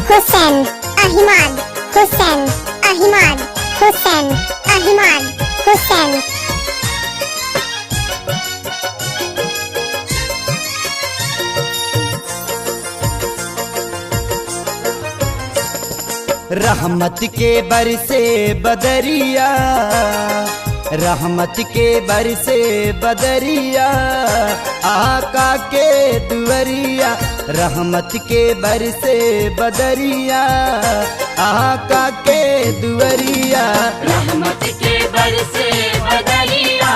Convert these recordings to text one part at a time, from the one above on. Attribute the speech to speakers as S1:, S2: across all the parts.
S1: Hussein Ahmad Hussein Ahmad Hussein Ahmad Hussein
S2: रहमत के बरसे बदरिया, रहमत के बरसे बदरिया, आका के दुवरिया। रहमत के बरसे बदरिया, आका के दुवरिया।
S3: रहमत के बरसे बदरिया,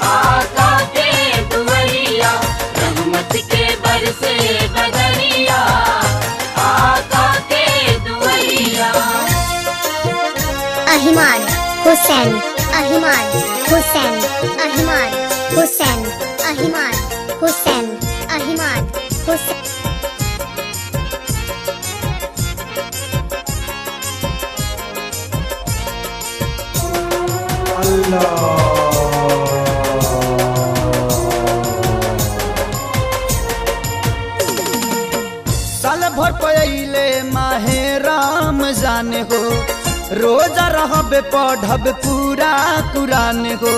S3: आका के दुवरिया। रहमत के बरसे बदरिया, आका के दुवरिया।
S1: Ahmad Hussein Ahmad Hussein Ahmad Hussein Ahmad Hussein Ahmad Hussein
S2: साल भर पहिले माहे राम जाने हो, रोजा रहबे पढ़ब पूरा कुरान हो।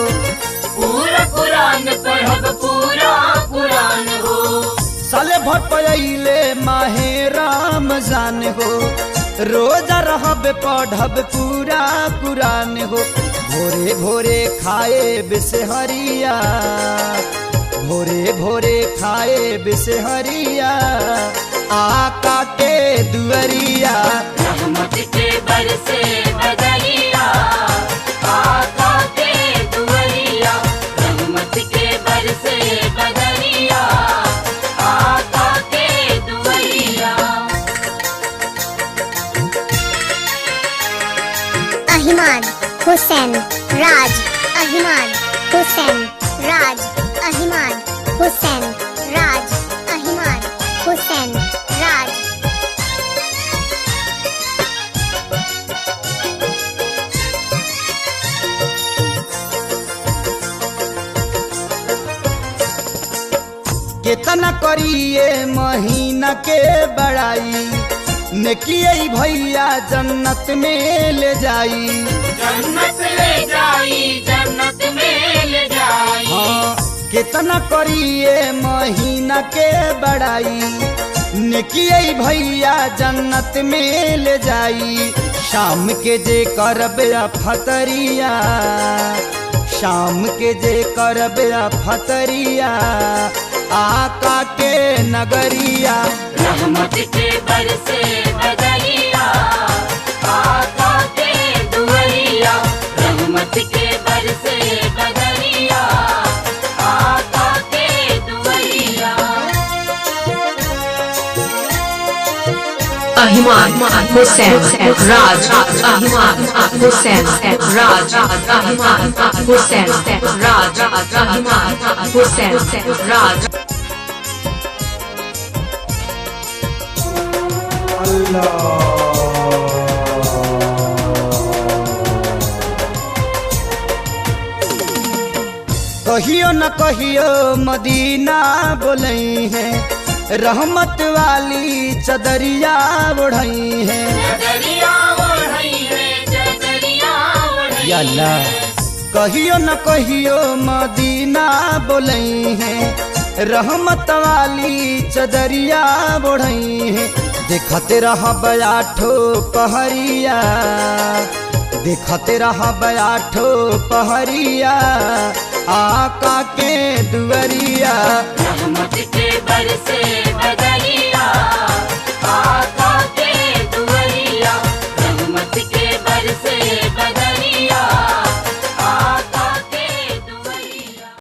S3: पूरा कुरान पढ़ब पूरा कुरान हो।
S2: साल भर पहिले माहे राम जाने हो, रोजा रहबे पढ़ब पूरा कुरान हो। भोरे भोरे खाए बिसहरिया, भोरे भोरे खाए बिसहरिया, आका के दुवरिया।
S3: रहमत के बरसे बदरिया, आका के दुवरिया। रहमत के बरसे बदरिया, आका के दुवरिया।
S1: Ahmad Hussein Raj Ahmad Hussein Raj Ahmad Hussein Raj Ahmad Hussein Raj
S2: केतना करिए महीना के बड़ाई, नेकिए भैया जन्नत में ले जाई।
S3: जन्नत ले जाई, जन्नत में ले जाई।
S2: हाँ, केतना करिए महीना के बड़ाई, नेकिए भैया जन्नत में ले जाई। शाम के जे करबे फतरिया, शाम के जे करबे फतरिया, आका के नगरिया।
S3: रहमत के बरसे बदरिया, आका के दुवरिया। रहमत के बरसे बदरिया, आका के दुवरिया।
S4: Ahmad Hussein Raj Ahmad Hussein Raj Ahmad Hussein Raj Ahmad Hussein Raj
S2: कहियो न कहियो मदीना बोलई है, रहमत वाली चदरिया ओढ़ई है।
S3: चदरिया ओढ़ई है, चदरिया ओढ़ई
S2: या अल्लाह, कहियो न कहियो मदीना बोलई है, रहमत वाली चदरिया ओढ़ई है। देखते रहब आठो पहरिया, देखते रहब आठो पहरिया, आका के दुवरिया।
S3: रहमत के बरसे बदरिया, आका